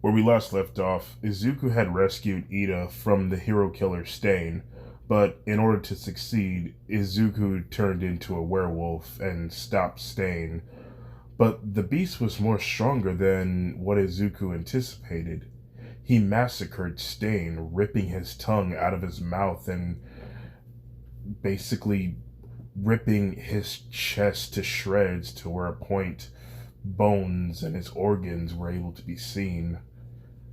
Where we last left off, Izuku had rescued Ida from the hero killer Stain, but in order to succeed, Izuku turned into a werewolf and stopped Stain. But the beast was more stronger than what Izuku anticipated. He massacred Stain, ripping his tongue out of his mouth and basically ripping his chest to shreds to where a point bones and his organs were able to be seen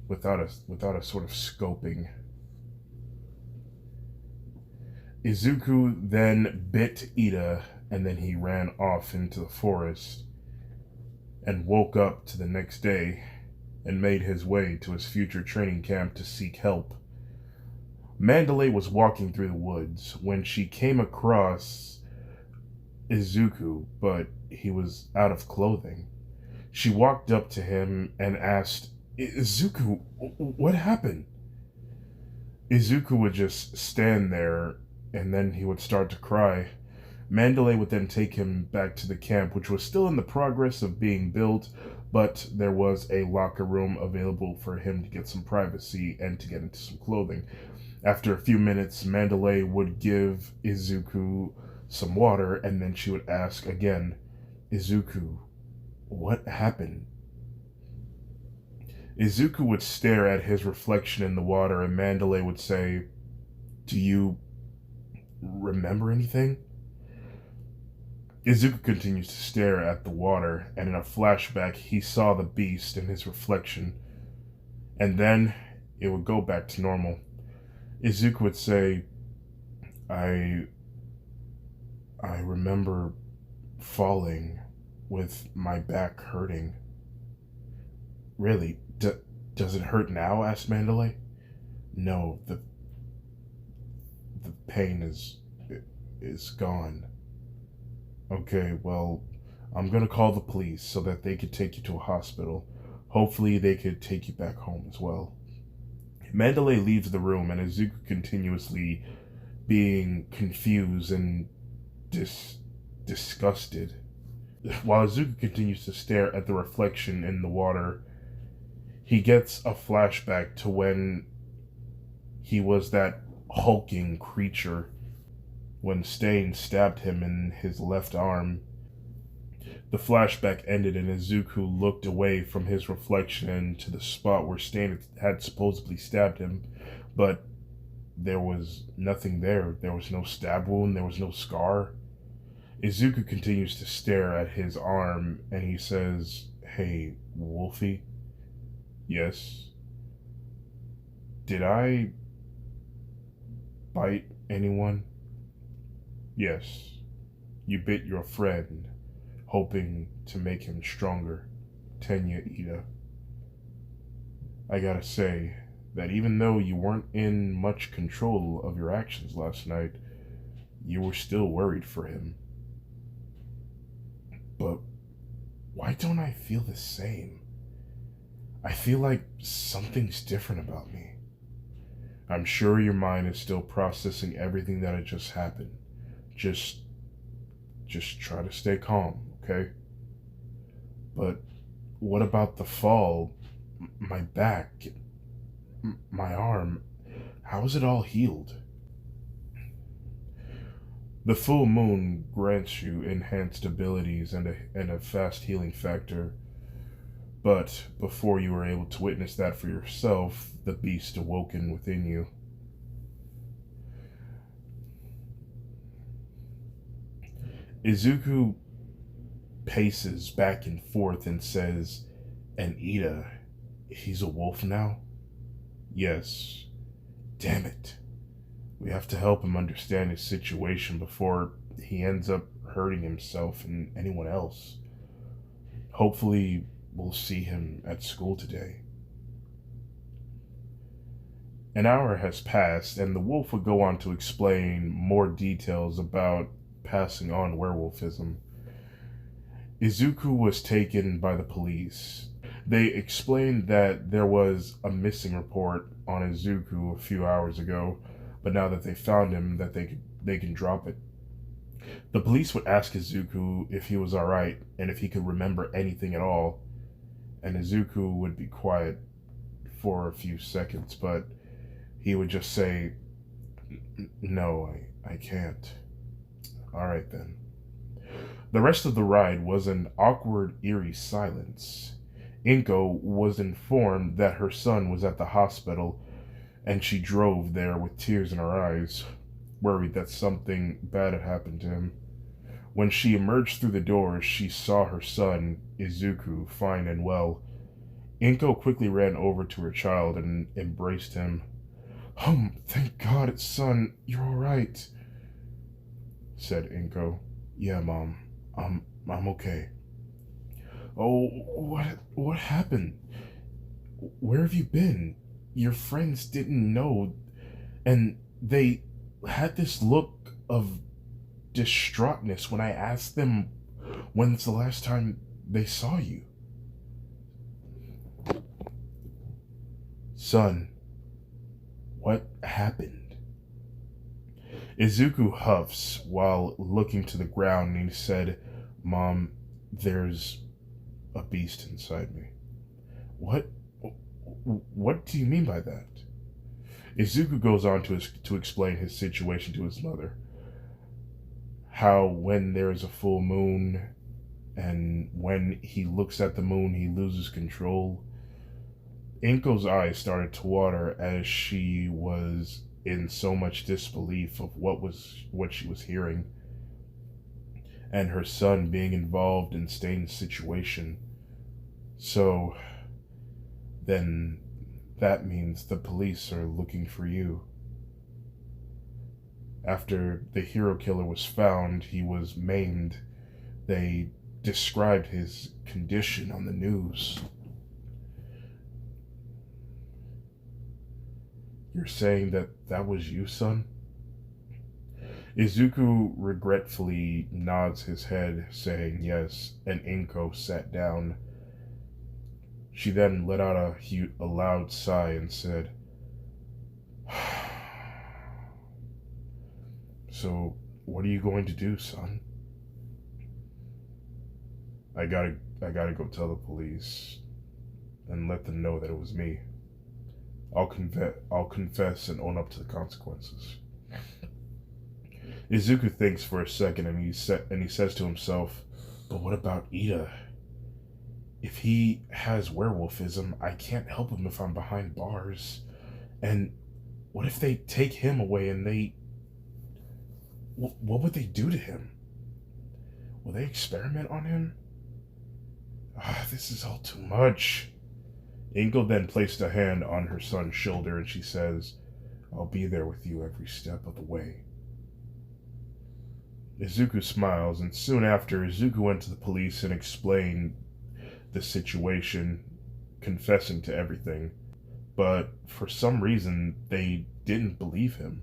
without a sort of scoping. Izuku then bit Ida, and then he ran off into the forest and woke up to the next day and made his way to his future training camp to seek help. Mandalay was walking through the woods when she came across Izuku, but he was out of clothing. She walked up to him and asked, "Izuku, what happened?" Izuku would just stand there and then he would start to cry. Mandalay would then take him back to the camp, which was still in the progress of being built, but there was a locker room available for him to get some privacy and to get into some clothing. After a few minutes, Mandalay would give Izuku some water, and then she would ask again, "Izuku, what happened?" Izuku would stare at his reflection in the water, and Mandalay would say, "Do you remember anything?" Izuku continues to stare at the water, and in a flashback, he saw the beast in his reflection, and then it would go back to normal. Izuku would say, I remember falling with my back hurting." "Really? Does it hurt now?" asked Mandalay. "No, the pain is gone." "Okay, well, I'm gonna call the police so that they could take you to a hospital. Hopefully they could take you back home as well." Mandalay leaves the room, and Izuku continuously being confused and disgusted. While Izuku continues to stare at the reflection in the water, he gets a flashback to when he was that hulking creature, when Stain stabbed him in his left arm. The flashback ended and Izuku looked away from his reflection to the spot where Stain had supposedly stabbed him, but there was nothing there. There was no stab wound, there was no scar. Izuku continues to stare at his arm and he says, "Hey, Wolfie?" "Yes." "Did I bite anyone?" "Yes. You bit your friend, hoping to make him stronger, Tenya Ida. I gotta say that even though you weren't in much control of your actions last night, you were still worried for him. But why don't I feel the same? I feel like something's different about me. I'm sure your mind is still processing everything that had just happened. Just try to stay calm, okay? But what about the fall? My back, my arm, how is it all healed?" The full moon grants you enhanced abilities and a fast healing factor, but before you were able to witness that for yourself, the beast awoken within you. Izuku paces back and forth and says, "And Ida, he's a wolf now?" "Yes." "Damn it. We have to help him understand his situation before he ends up hurting himself and anyone else. Hopefully, we'll see him at school today." An hour has passed, and the wolf would go on to explain more details about passing on werewolfism. Izuku was taken by the police. They explained that there was a missing report on Izuku a few hours ago, but now that they found him, that they can drop it. The police would ask Izuku if he was alright and if he could remember anything at all, and Izuku would be quiet. for a few seconds, but he would just say, "No, I can't." All right then. The rest of the ride was an awkward, eerie silence. Inko was informed that her son was at the hospital, and she drove there with tears in her eyes, worried that something bad had happened to him. When she emerged through the door, she saw her son, Izuku, fine and well. Inko quickly ran over to her child and embraced him. Thank God, son, you're all right," said Inko. "Yeah, Mom, I'm okay." "Oh, what happened? Where have you been? Your friends didn't know, and they had this look of distraughtness when I asked them when's the last time they saw you." "Son, what happened?" Izuku huffs while looking to the ground, and he said, "Mom, there's a beast inside me." What? What do you mean by that?" Izuku goes on to explain his situation to his mother. How when there is a full moon, and when he looks at the moon, he loses control. Inko's eyes started to water as she was in so much disbelief of what she was hearing, and her son being involved in Stain's situation. So then that means the police are looking for you. After the hero killer was found, he was maimed. They described his condition on the news. You're saying that was you, son? Izuku regretfully nods his head, saying yes, and Inko sat down. She then let out a loud sigh and said, "So, what are you going to do, son?" I gotta go tell the police and let them know that it was me. I'll confess and own up to the consequences." Izuku thinks for a second, and he says to himself, "But what about Ida? If he has werewolfism, I can't help him if I'm behind bars. And what if they take him away and what would they do to him? Will they experiment on him? This is all too much." Inko then placed a hand on her son's shoulder, and she says, "I'll be there with you every step of the way." Izuku smiles, and soon after, Izuku went to the police and explained the situation, confessing to everything. But for some reason, they didn't believe him.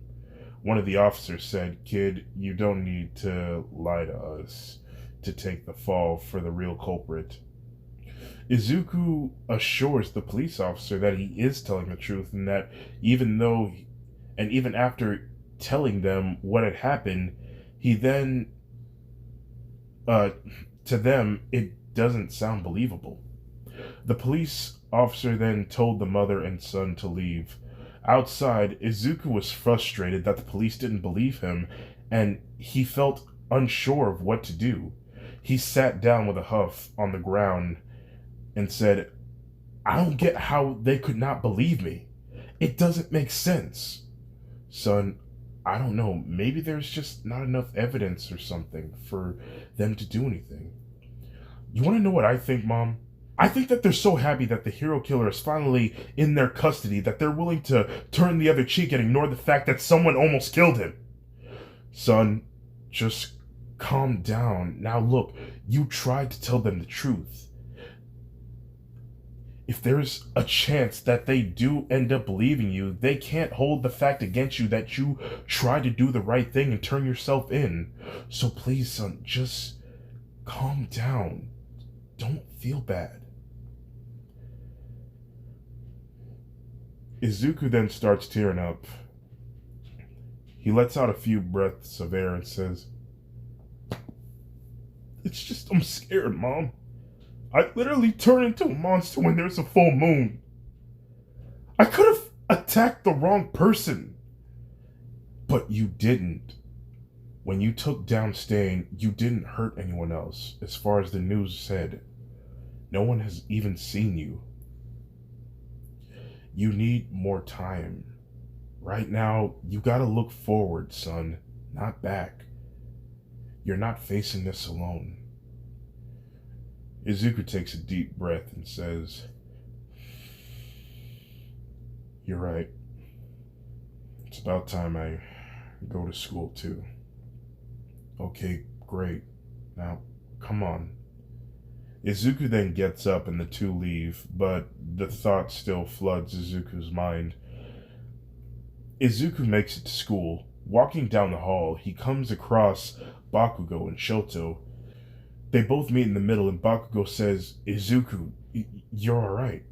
One of the officers said, "Kid, you don't need to lie to us to take the fall for the real culprit." Izuku assures the police officer that he is telling the truth, and that even after telling them what had happened, he then, to them, it doesn't sound believable. The police officer then told the mother and son to leave. Outside, Izuku was frustrated that the police didn't believe him, and he felt unsure of what to do. He sat down with a huff on the ground and said, "I don't get how they could not believe me. It doesn't make sense." "Son, I don't know. Maybe there's just not enough evidence or something for them to do anything." "You want to know what I think, Mom? I think that they're so happy that the hero killer is finally in their custody that they're willing to turn the other cheek and ignore the fact that someone almost killed him." "Son, just calm down. Now look, you tried to tell them the truth. If there's a chance that they do end up believing you, they can't hold the fact against you that you tried to do the right thing and turn yourself in. So please, son, just calm down. Don't feel bad." Izuku then starts tearing up. He lets out a few breaths of air and says, "It's just I'm scared, Mom. I literally turn into a monster when there's a full moon." I could have attacked the wrong person. But you didn't. When you took down Stain, you didn't hurt anyone else, as far as the news said. No one has even seen you. You need more time. Right now, you gotta look forward, son, not back. You're not facing this alone. Izuku takes a deep breath and says, "You're right. It's about time I go to school too." "Okay, great. Now, come on." Izuku then gets up and the two leave, but the thought still floods Izuku's mind. Izuku makes it to school. Walking down the hall, he comes across Bakugo and Shoto. They both meet in the middle, and Bakugo says, "Izuku, you're alright."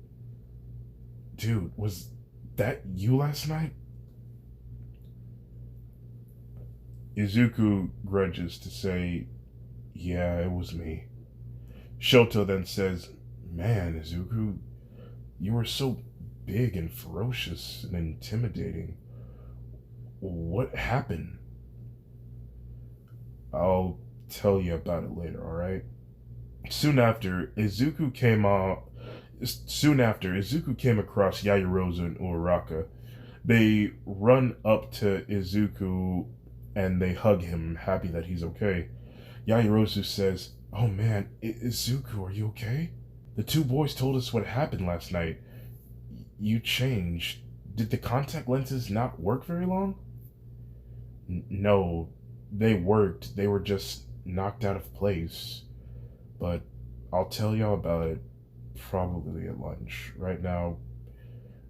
"Dude, was that you last night?" Izuku grudges to say, "Yeah, it was me." Shoto then says, "Man, Izuku, you were so big and ferocious and intimidating. What happened?" "I'll tell you about it later, alright?" Soon after, Izuku came across Yaoyorozu and Uraraka. They run up to Izuku and they hug him, happy that he's okay. Yaoyorozu says, "Oh man, Izuku, are you okay? The two boys told us what happened last night. You changed. Did the contact lenses not work very long?" "No, they worked. They were just knocked out of place. But I'll tell y'all about it probably at lunch. Right now,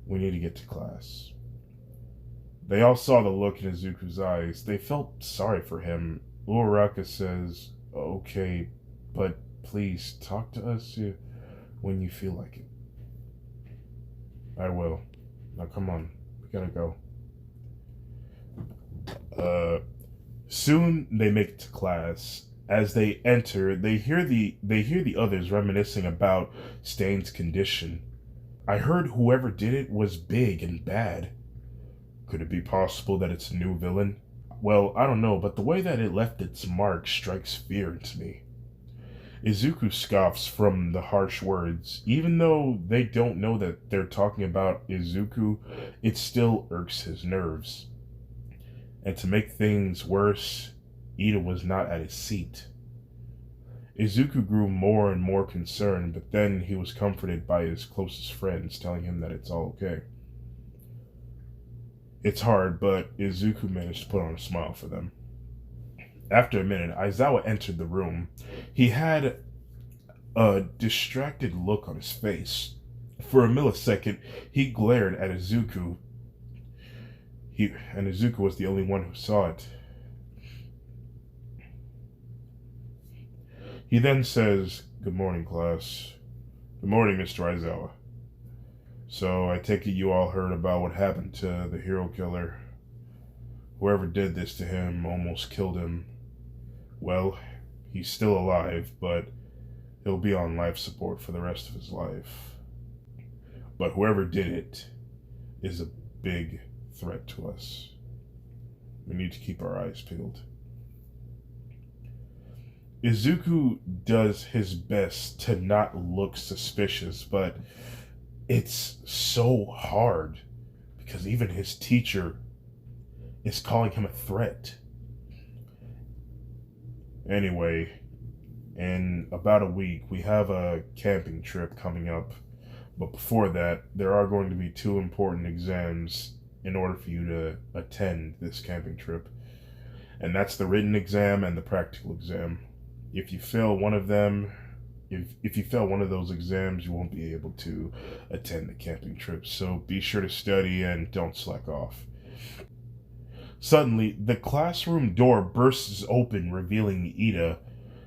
we need to get to class." They all saw the look in Izuku's eyes. They felt sorry for him. Uraraka says, "Okay, but please talk to us when you feel like it." "I will. Now come on, we gotta go." Soon they make it to class. As they enter, they hear the others reminiscing about Stain's condition. "I heard whoever did it was big and bad. Could it be possible that it's a new villain? Well, I don't know, but the way that it left its mark strikes fear into me." Izuku scoffs from the harsh words. Even though they don't know that they're talking about Izuku, it still irks his nerves. And to make things worse, Ida was not at his seat. Izuku grew more and more concerned, but then he was comforted by his closest friends telling him that it's all okay. It's hard, but Izuku managed to put on a smile for them. After a minute, Aizawa entered the room. He had a distracted look on his face. For a millisecond, he glared at Izuku. And Izuku was the only one who saw it. He then says, "Good morning, class." "Good morning, Mr. Aizawa. So I take it you all heard about what happened to the hero killer. Whoever did this to him almost killed him. Well, he's still alive, but he'll be on life support for the rest of his life. But whoever did it is a big threat to us. We need to keep our eyes peeled." Izuku does his best to not look suspicious, but it's so hard because even his teacher is calling him a threat. Anyway, in about a week, we have a camping trip coming up. But before that, there are going to be two important exams in order for you to attend this camping trip. And that's the written exam and the practical exam. If you fail one of them, if you fail one of those exams, you won't be able to attend the camping trip. So be sure to study and don't slack off. Suddenly, the classroom door bursts open, revealing Ida.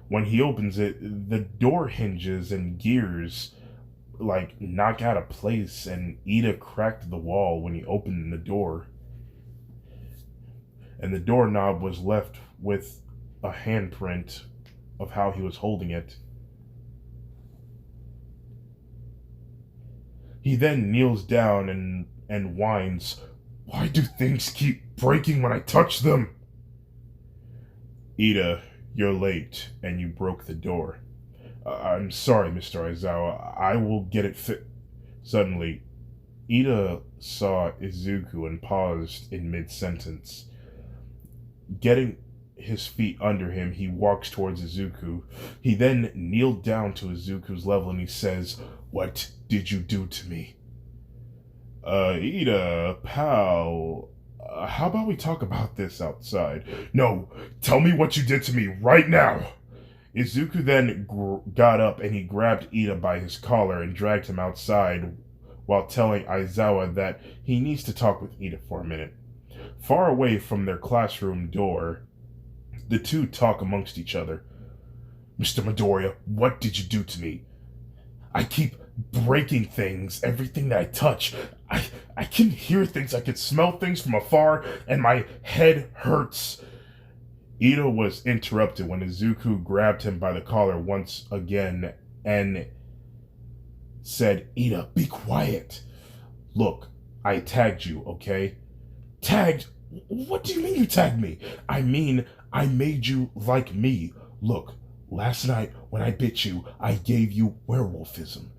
When he opens it, the door hinges and gears knock out of place, and Ida cracked the wall when he opened the door. And the doorknob was left with a handprint of how he was holding it. He then kneels down and whines, "Why do things keep breaking when I touch them?" "Ida, you're late, and you broke the door." "I'm sorry, Mr. Aizawa. I will get it fit." Suddenly, Ida saw Izuku and paused in mid-sentence. Getting his feet under him, he walks towards Izuku. He then kneeled down to Izuku's level and he says, "What did you do to me?" Ida, pal, how about we talk about this outside?" "No, tell me what you did to me right now." Izuku then got up and he grabbed Ida by his collar and dragged him outside while telling Aizawa that he needs to talk with Ida for a minute. Far away from their classroom door, the two talk amongst each other. "Mr. Midoriya, what did you do to me? I keep breaking things, everything that I touch. I can hear things, I can smell things from afar, and my head hurts." Ida was interrupted when Izuku grabbed him by the collar once again and said, "Ida, be quiet. Look, I tagged you, okay?" "Tagged? What do you mean you tagged me?" "I mean, I made you like me. Look, last night when I bit you, I gave you werewolfism.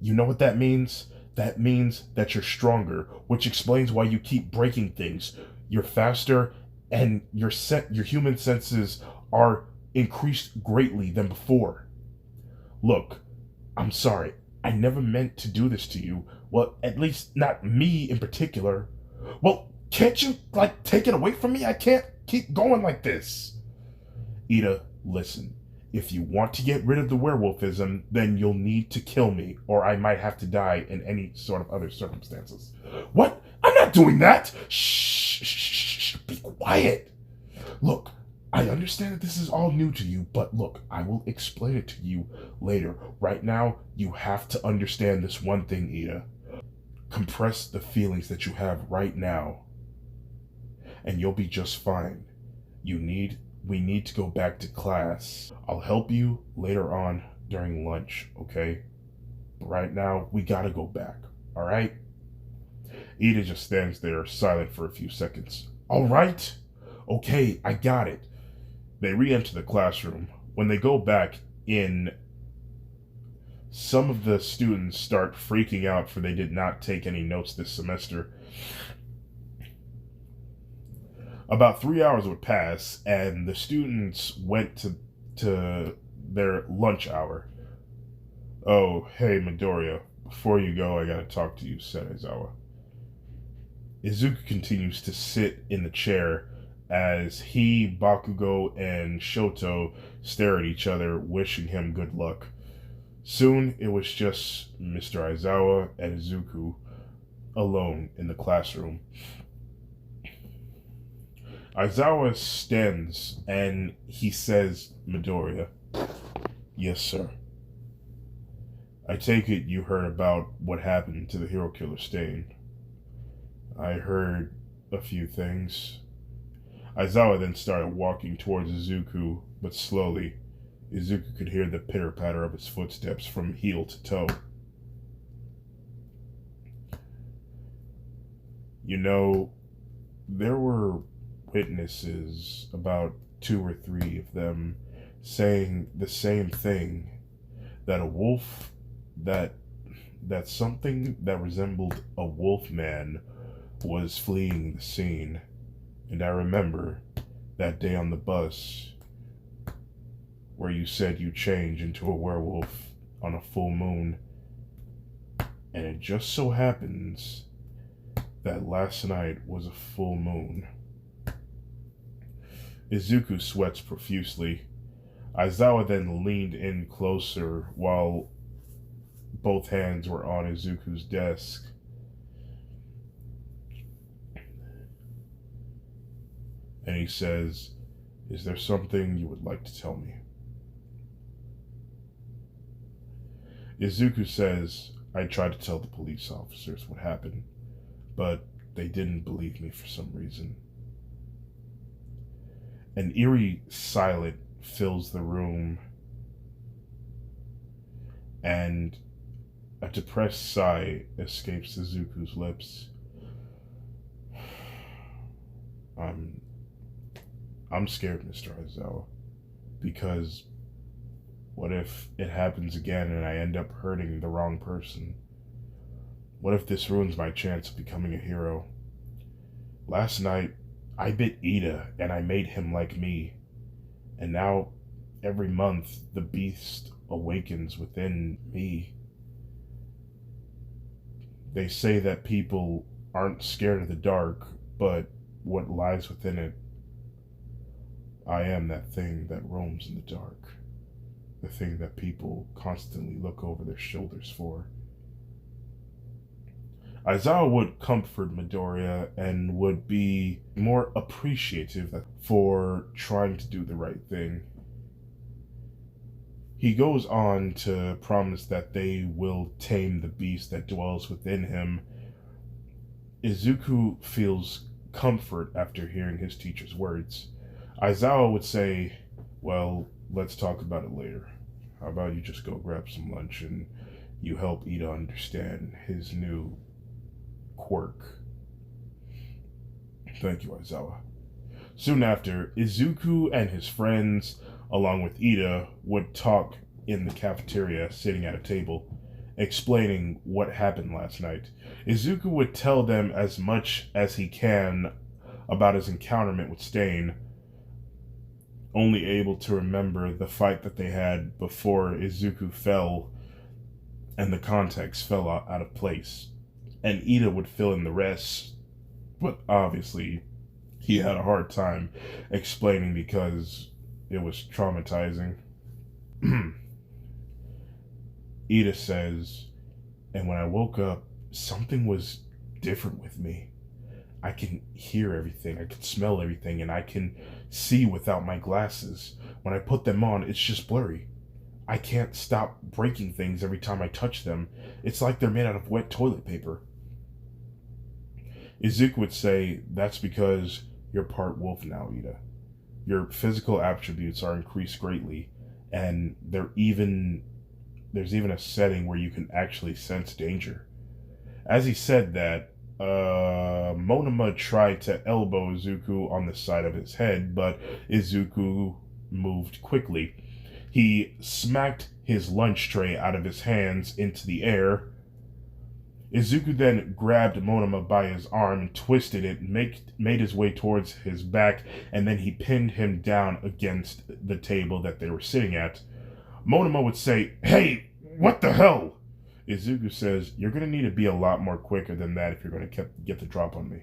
You know what that means? That means that you're stronger, which explains why you keep breaking things. You're faster, and your human senses are increased greatly than before. Look, I'm sorry. I never meant to do this to you. Well, at least not me in particular." "Well, can't you, take it away from me? I can't keep going like this." "Ida, listen. If you want to get rid of the werewolfism, then you'll need to kill me, or I might have to die in any sort of other circumstances." "What? I'm not doing that!" Shh, shh, shh, be quiet. "Look, I understand that this is all new to you, but look, I will explain it to you later. Right now, you have to understand this one thing, Ida. Compress the feelings that you have right now, and you'll be just fine. We need to go back to class. I'll help you later on during lunch, okay? But right now, we gotta go back, alright?" Ida just stands there silent for a few seconds. "Alright? Okay, I got it." They re-enter the classroom. When they go back in, some of the students start freaking out for they did not take any notes this semester. About 3 hours would pass, and the students went to their lunch hour. "Oh, hey, Midoriya. Before you go, I gotta talk to you," said Aizawa. Izuku continues to sit in the chair as he, Bakugo, and Shoto stare at each other, wishing him good luck. Soon, it was just Mr. Aizawa and Izuku alone in the classroom. Aizawa stands and he says, "Midoriya." "Yes, sir." "I take it you heard about what happened to the hero killer Stain." "I heard a few things." Aizawa then started walking towards Izuku, but slowly. Izuku could hear the pitter-patter of his footsteps from heel to toe. "You know, there were witnesses, about 2 or 3 of them, saying the same thing, that a wolf, that something that resembled a wolf man was fleeing the scene. And I remember that day on the bus where you said you change into a werewolf on a full moon. And it just so happens that last night was a full moon." Izuku sweats profusely. Aizawa then leaned in closer while both hands were on Izuku's desk. And he says, "Is there something you would like to tell me?" Izuku says, "I tried to tell the police officers what happened, but they didn't believe me for some reason." An eerie silence fills the room, and A depressed sigh escapes Izuku's lips. I'm I'm scared, Mr. Aizawa, because what if it happens again and I end up hurting the wrong person? What if this ruins my chance of becoming a hero? Last night, I bit Ida and I made him like me, and now every month the beast awakens within me. They say that people aren't scared of the dark, but what lies within it. I am that thing that roams in the dark, the thing that people constantly look over their shoulders for. Aizawa would comfort Midoriya and would be more appreciative for trying to do the right thing. He goes on to promise that they will tame the beast that dwells within him. Izuku feels comfort after hearing his teacher's words. Aizawa would say, well, let's talk about it later. How about you just go grab some lunch and you help Ida understand his new quirk. Thank you, Aizawa. Soon after, Izuku and his friends, along with Ida, would talk in the cafeteria, sitting at a table, explaining what happened last night. Izuku would tell them as much as he can about his encounterment with Stain, only able to remember the fight that they had before Izuku fell and the context fell out of place. And Ida would fill in the rest, but obviously he had a hard time explaining because it was traumatizing. Ida says, and when I woke up, something was different with me. I can hear everything, I can smell everything, and I can see without my glasses. When I put them on, it's just blurry. I can't stop breaking things every time I touch them. It's like they're made out of wet toilet paper. Izuku would say, that's because you're part wolf now, Ida. Your physical attributes are increased greatly, and there's even a setting where you can actually sense danger. As he said that, Monoma tried to elbow Izuku on the side of his head, but Izuku moved quickly. He smacked his lunch tray out of his hands into the air. Izuku then grabbed Monoma by his arm and twisted it, made his way towards his back, and then he pinned him down against the table that they were sitting at. Monoma would say, "Hey, what the hell?" Izuku says, "You're going to need to be a lot more quicker than that if you're going to get the drop on me."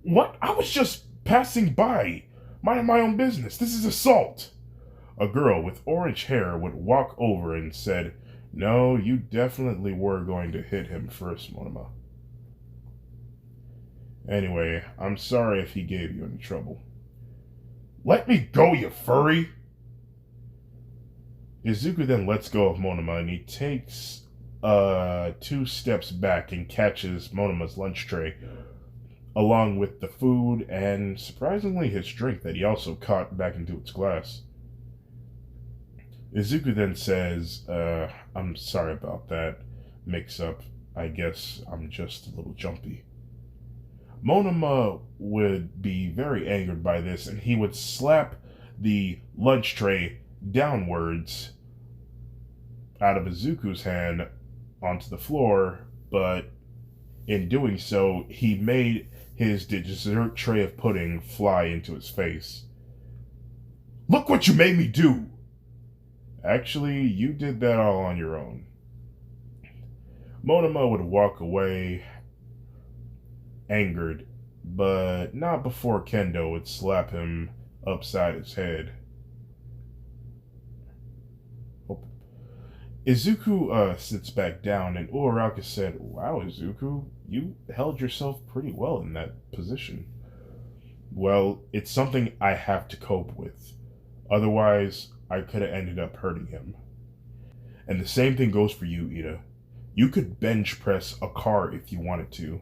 "What? I was just passing by. Minding my own business. This is assault." A girl with orange hair would walk over and said, "No, you definitely were going to hit him first, Monoma. Anyway, I'm sorry if he gave you any trouble." "Let me go, you furry!" Izuku then lets go of Monoma and he takes 2 steps back and catches Monoma's lunch tray, along with the food and, surprisingly, his drink that he also caught back into its glass. Izuku then says, I'm sorry about that mix-up. I guess I'm just a little jumpy." Monoma would be very angered by this, and he would slap the lunch tray downwards out of Izuku's hand onto the floor, but in doing so, he made his dessert tray of pudding fly into his face. "Look what you made me do!" "Actually, you did that all on your own." Monoma would walk away, angered, but not before Kendo would slap him upside his head. Izuku sits back down, and Uraraka said, "Wow, Izuku, you held yourself pretty well in that position." "Well, it's something I have to cope with. Otherwise, I could have ended up hurting him. And the same thing goes for you, Ida. You could bench press a car if you wanted to.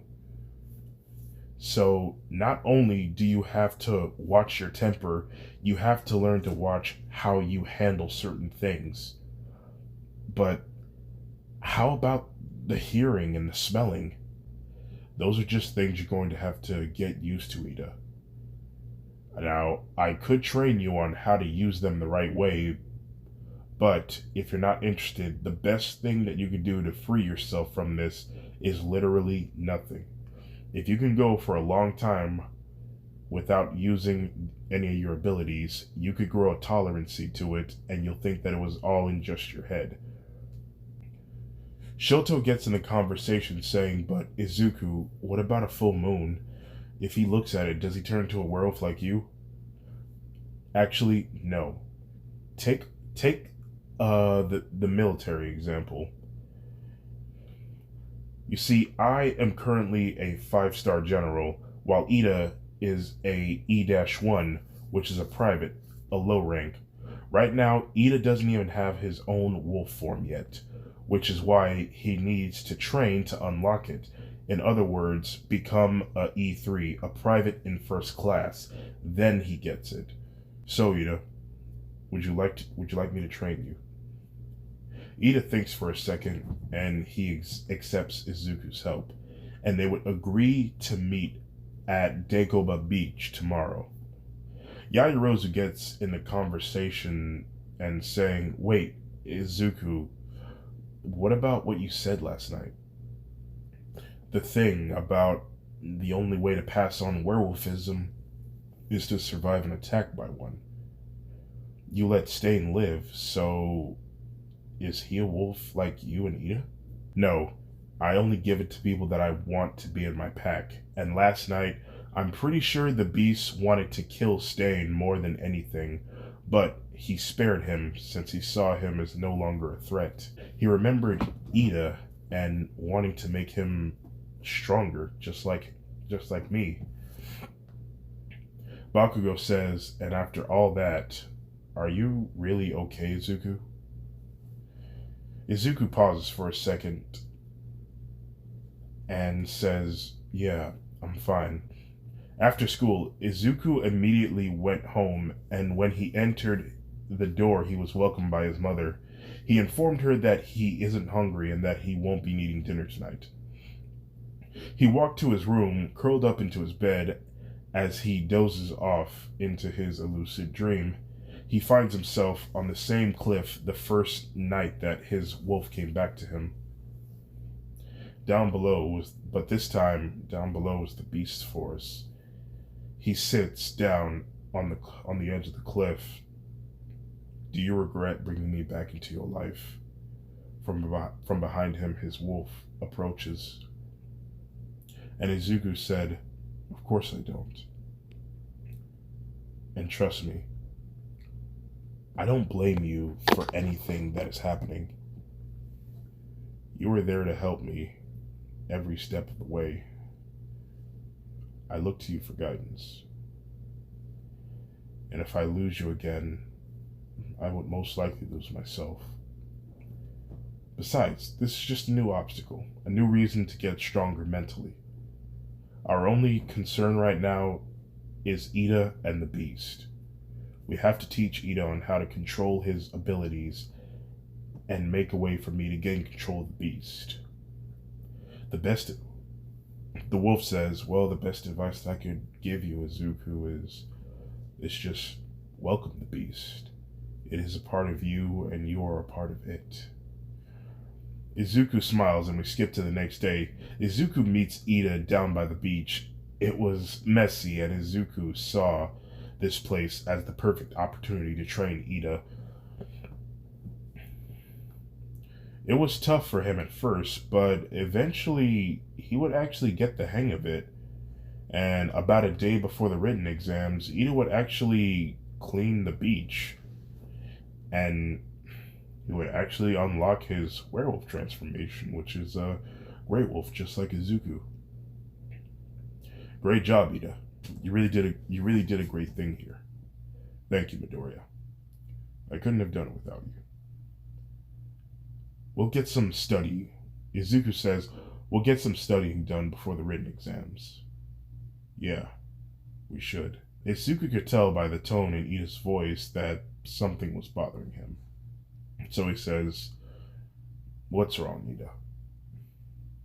So, not only do you have to watch your temper, you have to learn to watch how you handle certain things. But How about the hearing and the smelling? Those are just things you're going to have to get used to, Ida. Now, I could train you on how to use them the right way, but if you're not interested, the best thing that you can do to free yourself from this is literally nothing. If you can go for a long time without using any of your abilities, you could grow a tolerancy to it, and you'll think that it was all in just your head. Shoto gets in the conversation saying, but Izuku, what about a full moon? If he looks at it, does he turn into a werewolf like you? Actually, no. Take the military example. You see, I am currently a 5-star general, while Ida is a E-1, which is a private, a low rank. Right now, Ida doesn't even have his own wolf form yet, which is why he needs to train to unlock it. In other words, become a E3, a private in first class. Then he gets it. So, Ida, would you like me to train you? Ida thinks for a second, and he accepts Izuku's help, and they would agree to meet at Dagoba Beach tomorrow. Yaoyorozu gets in the conversation and saying, wait, Izuku, what about what you said last night? The thing about the only way to pass on werewolfism is to survive an attack by one. You let Stain live, so is he a wolf like you and Ida? No, I only give it to people that I want to be in my pack. And last night, I'm pretty sure the beast wanted to kill Stain more than anything, but he spared him since he saw him as no longer a threat. He remembered Ida and wanting to make him stronger, just like me. Bakugo says, and after all that, are you really okay, Izuku? Izuku pauses for a second and says, yeah, I'm fine. After school, Izuku immediately went home, and when he entered the door, he was welcomed by his mother. He informed her that he isn't hungry and that he won't be needing dinner tonight. He walked to his room, curled up into his bed. As he dozes off into his elusive dream, he finds himself on the same cliff the first night that his wolf came back to him. But this time, down below was the beast's forest. He sits down on the edge of the cliff. Do you regret bringing me back into your life? From behind him, his wolf approaches. And Izuku said, of course I don't. And trust me, I don't blame you for anything that is happening. You were there to help me every step of the way. I look to you for guidance. And if I lose you again, I would most likely lose myself. Besides, this is just a new obstacle, a new reason to get stronger mentally. Our only concern right now is Ida and the beast. We have to teach Ida on how to control his abilities and make a way for me to gain control of the beast. The wolf says, well, the best advice I could give you, Izuku, is just welcome the beast. It is a part of you, and you are a part of it. Izuku smiles, and we skip to the next day. Izuku meets Ida down by the beach. It was messy, and Izuku saw this place as the perfect opportunity to train Ida. It was tough for him at first, but eventually he would actually get the hang of it. And about a day before the written exams, Ida would actually clean the beach. And he would actually unlock his werewolf transformation, which is a gray wolf, just like Izuku. Great job, Ida. You really did a great thing here. Thank you, Midoriya. I couldn't have done it without you. We'll get some study. Izuku says, we'll get some studying done before the written exams. Yeah, we should. Izuku could tell by the tone in Ida's voice that something was bothering him. So he says, What's wrong, Ida?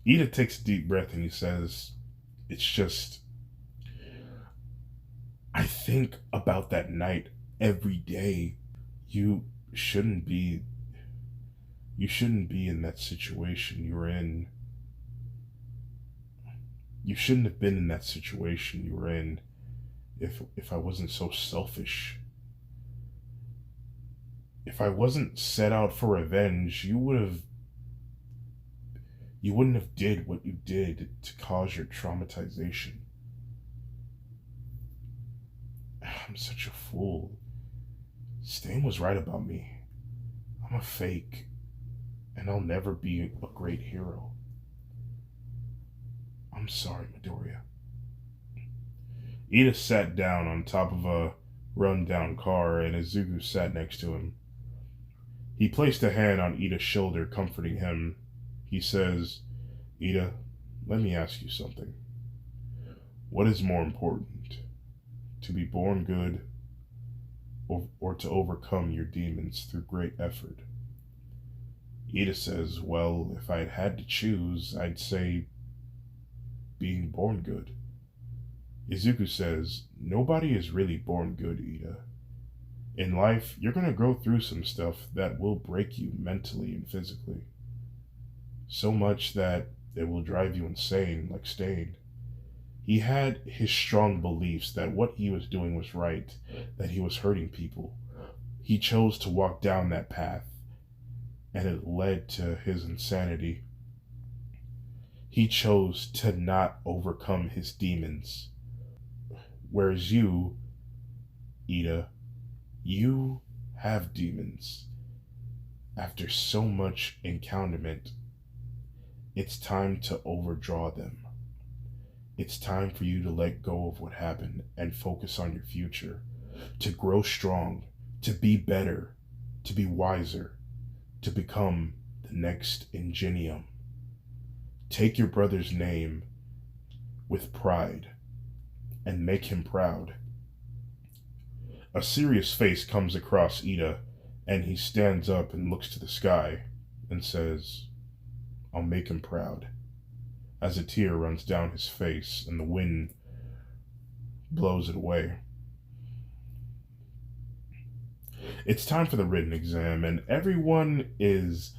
Ida takes a deep breath and he says, it's just, I think about that night every day. You shouldn't be, you shouldn't be in that situation you were in. You shouldn't have been in that situation you were in if I wasn't so selfish. If I wasn't set out for revenge, you wouldn't have did what you did to cause your traumatization. I'm such a fool. Stan was right about me. I'm a fake, and I'll never be a great hero. I'm sorry, Midoriya. Ida sat down on top of a run-down car, and Izuku sat next to him. He placed a hand on Ida's shoulder, comforting him. He says, Ida, let me ask you something. What is more important, to be born good or to overcome your demons through great effort? Ida says, well, if I had had to choose, I'd say being born good. Izuku says, nobody is really born good, Ida. In life, you're going to go through some stuff that will break you mentally and physically. So much that it will drive you insane, like Stain. He had his strong beliefs that what he was doing was right, that he was hurting people. He chose to walk down that path, and it led to his insanity. He chose to not overcome his demons. Whereas you, Ida, you have demons. After so much encounterment, it's time to overdraw them. It's time for you to let go of what happened and focus on your future, to grow strong, to be better, to be wiser, to become the next Ingenium. Take your brother's name with pride and make him proud. A serious face comes across Ida, and he stands up and looks to the sky and says, I'll make him proud. As a tear runs down his face and the wind blows it away. It's time for the written exam, and everyone is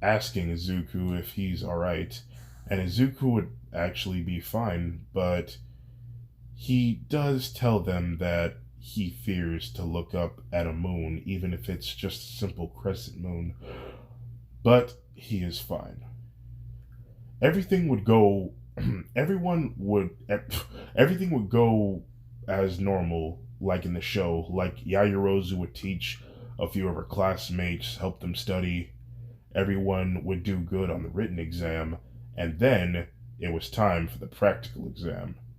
asking Izuku if he's alright, and Izuku would actually be fine, but he does tell them that he fears to look up at a moon, even if it's just a simple crescent moon, but he is fine. Everything would go everything would go as normal, like in the show. Like Yaoyorozu would teach a few of her classmates, help them study. Everyone would do good on the written exam, and then it was time for the practical exam.